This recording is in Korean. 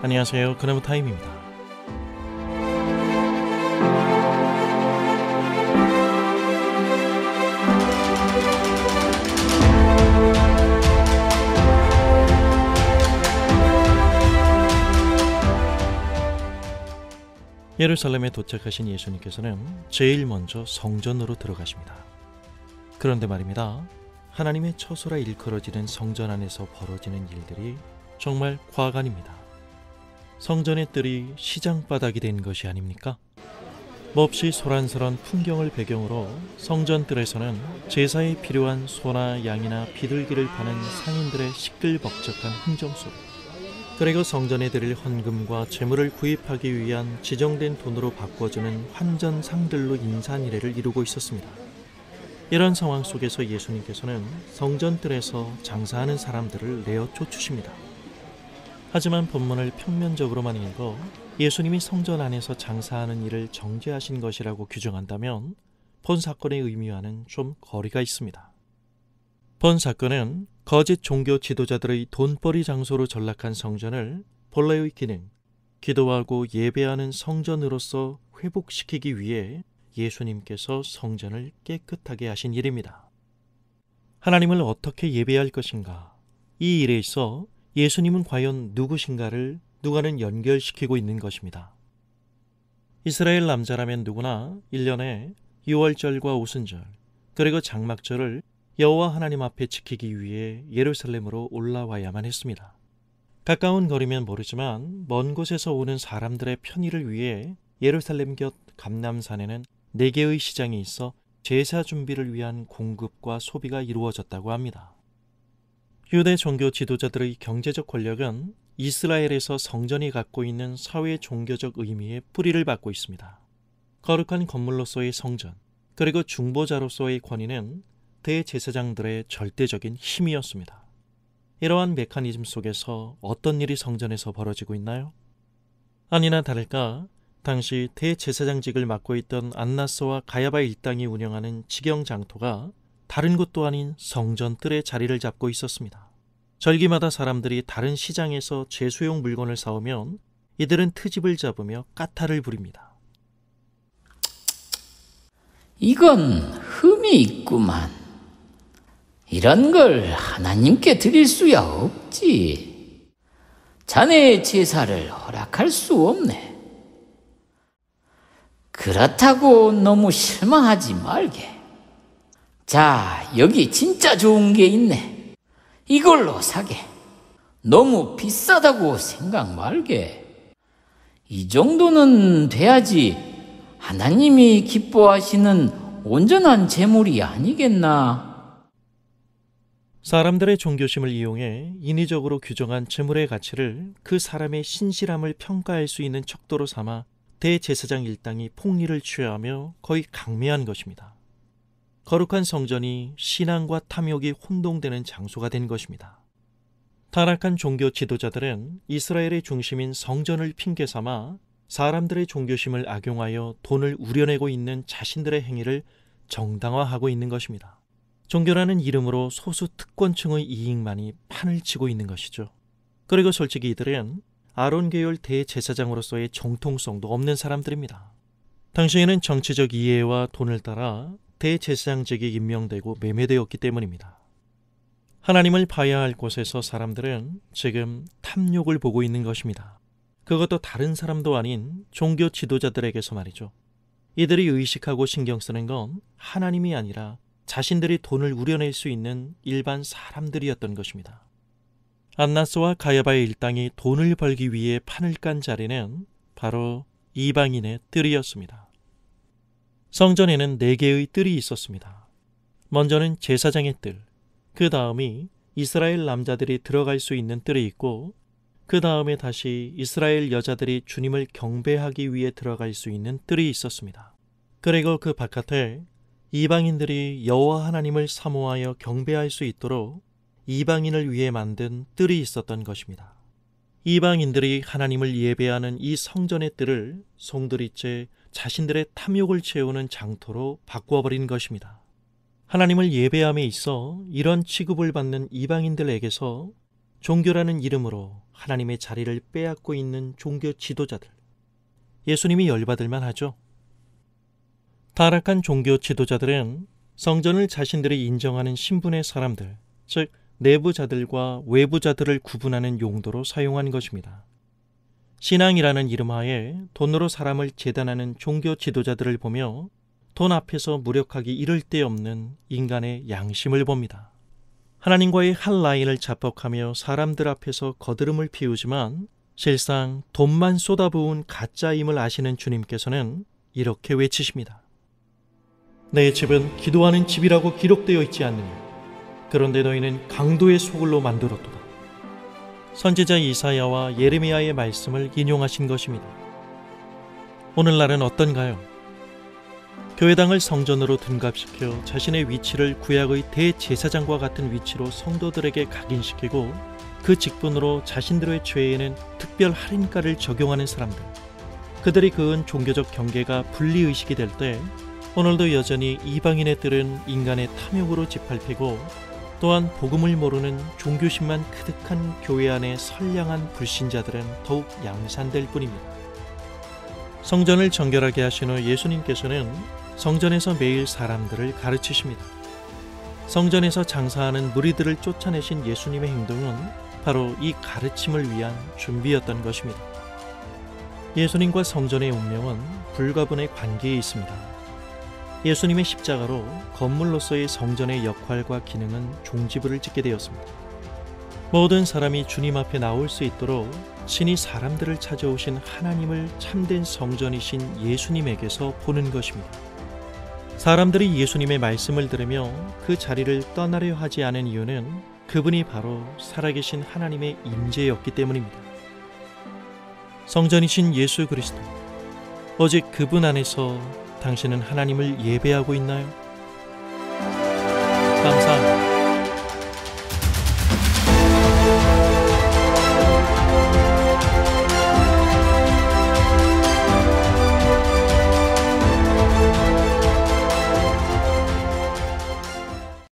안녕하세요. 그나무 타임입니다. 예루살렘에 도착하신 예수님께서는 제일 먼저 성전으로 들어가십니다. 그런데 말입니다. 하나님의 처소라 일컬어지는 성전 안에서 벌어지는 일들이 정말 과간입니다. 성전의 뜰이 시장바닥이 된 것이 아닙니까? 몹시 소란스런 풍경을 배경으로 성전 뜰에서는 제사에 필요한 소나 양이나 비둘기를 파는 상인들의 시끌벅적한 흥정소리, 그리고 성전에 드릴 헌금과 재물을 구입하기 위한 지정된 돈으로 바꿔주는 환전상들로 인산이래를 이루고 있었습니다. 이런 상황 속에서 예수님께서는 성전 뜰에서 장사하는 사람들을 내어 쫓으십니다. 하지만 본문을 평면적으로만 읽어 예수님이 성전 안에서 장사하는 일을 정죄하신 것이라고 규정한다면 본 사건의 의미와는 좀 거리가 있습니다. 본 사건은 거짓 종교 지도자들의 돈벌이 장소로 전락한 성전을 본래의 기능, 기도하고 예배하는 성전으로서 회복시키기 위해 예수님께서 성전을 깨끗하게 하신 일입니다. 하나님을 어떻게 예배할 것인가? 이 일에 있어 예수님은 과연 누구신가를 누가는 연결시키고 있는 것입니다. 이스라엘 남자라면 누구나 1년에 유월절과 오순절, 그리고 장막절을 여호와 하나님 앞에 지키기 위해 예루살렘으로 올라와야만 했습니다. 가까운 거리면 모르지만 먼 곳에서 오는 사람들의 편의를 위해 예루살렘 곁 감람산에는 4개의 시장이 있어 제사 준비를 위한 공급과 소비가 이루어졌다고 합니다. 유대 종교 지도자들의 경제적 권력은 이스라엘에서 성전이 갖고 있는 사회 종교적 의미의 뿌리를 받고 있습니다. 거룩한 건물로서의 성전, 그리고 중보자로서의 권위는 대제사장들의 절대적인 힘이었습니다. 이러한 메커니즘 속에서 어떤 일이 성전에서 벌어지고 있나요? 아니나 다를까 당시 대제사장직을 맡고 있던 안나스와 가야바 일당이 운영하는 직영장터가 다른 곳도 아닌 성전 뜰에 자리를 잡고 있었습니다. 절기마다 사람들이 다른 시장에서 제수용 물건을 사오면 이들은 트집을 잡으며 까탈을 부립니다. 이건 흠이 있구만. 이런 걸 하나님께 드릴 수야 없지. 자네의 제사를 허락할 수 없네. 그렇다고 너무 실망하지 말게. 자, 여기 진짜 좋은 게 있네. 이걸로 사게. 너무 비싸다고 생각 말게. 이 정도는 돼야지 하나님이 기뻐하시는 온전한 제물이 아니겠나. 사람들의 종교심을 이용해 인위적으로 규정한 제물의 가치를 그 사람의 신실함을 평가할 수 있는 척도로 삼아 대제사장 일당이 폭리를 취하며 거의 강매한 것입니다. 거룩한 성전이 신앙과 탐욕이 혼동되는 장소가 된 것입니다. 타락한 종교 지도자들은 이스라엘의 중심인 성전을 핑계 삼아 사람들의 종교심을 악용하여 돈을 우려내고 있는 자신들의 행위를 정당화하고 있는 것입니다. 종교라는 이름으로 소수 특권층의 이익만이 판을 치고 있는 것이죠. 그리고 솔직히 이들은 아론 계열 대제사장으로서의 정통성도 없는 사람들입니다. 당시에는 정치적 이해와 돈을 따라 대제사장직이 임명되고 매매되었기 때문입니다. 하나님을 봐야 할 곳에서 사람들은 지금 탐욕을 보고 있는 것입니다. 그것도 다른 사람도 아닌 종교 지도자들에게서 말이죠. 이들이 의식하고 신경 쓰는 건 하나님이 아니라 자신들이 돈을 우려낼 수 있는 일반 사람들이었던 것입니다. 안나스와 가야바의 일당이 돈을 벌기 위해 판을 깐 자리는 바로 이방인의 뜰이었습니다. 성전에는 4개의 뜰이 있었습니다. 먼저는 제사장의 뜰, 그 다음이 이스라엘 남자들이 들어갈 수 있는 뜰이 있고, 그 다음에 다시 이스라엘 여자들이 주님을 경배하기 위해 들어갈 수 있는 뜰이 있었습니다. 그리고 그 바깥에 이방인들이 여호와 하나님을 사모하여 경배할 수 있도록 이방인을 위해 만든 뜰이 있었던 것입니다. 이방인들이 하나님을 예배하는 이 성전의 뜰을 송두리째 자신들의 탐욕을 채우는 장터로 바꾸어버린 것입니다. 하나님을 예배함에 있어 이런 취급을 받는 이방인들에게서 종교라는 이름으로 하나님의 자리를 빼앗고 있는 종교 지도자들. 예수님이 열받을 만하죠. 타락한 종교 지도자들은 성전을 자신들이 인정하는 신분의 사람들, 즉 내부자들과 외부자들을 구분하는 용도로 사용한 것입니다. 신앙이라는 이름하에 돈으로 사람을 재단하는 종교 지도자들을 보며 돈 앞에서 무력하기 이를 데 없는 인간의 양심을 봅니다. 하나님과의 한 라인을 자뻑하며 사람들 앞에서 거드름을 피우지만 실상 돈만 쏟아부은 가짜임을 아시는 주님께서는 이렇게 외치십니다. 내 집은 기도하는 집이라고 기록되어 있지 않느냐? 그런데 너희는 강도의 소굴로 만들었도다. 선지자 이사야와 예레미야의 말씀을 인용하신 것입니다. 오늘날은 어떤가요? 교회당을 성전으로 둔갑시켜 자신의 위치를 구약의 대제사장과 같은 위치로 성도들에게 각인시키고 그 직분으로 자신들의 죄에는 특별 할인가를 적용하는 사람들, 그들이 그은 종교적 경계가 분리의식이 될 때 오늘도 여전히 이방인의 뜰은 인간의 탐욕으로 짓밟히고 또한 복음을 모르는 종교심만 그득한 교회 안에 선량한 불신자들은 더욱 양산될 뿐입니다. 성전을 정결하게 하신 후 예수님께서는 성전에서 매일 사람들을 가르치십니다. 성전에서 장사하는 무리들을 쫓아내신 예수님의 행동은 바로 이 가르침을 위한 준비였던 것입니다. 예수님과 성전의 운명은 불가분의 관계에 있습니다. 예수님의 십자가로 건물로서의 성전의 역할과 기능은 종지부를 찍게 되었습니다. 모든 사람이 주님 앞에 나올 수 있도록 친히 사람들을 찾아오신 하나님을 참된 성전이신 예수님에게서 보는 것입니다. 사람들이 예수님의 말씀을 들으며 그 자리를 떠나려 하지 않은 이유는 그분이 바로 살아계신 하나님의 임재였기 때문입니다. 성전이신 예수 그리스도, 오직 그분 안에서 당신은 하나님을 예배하고 있나요?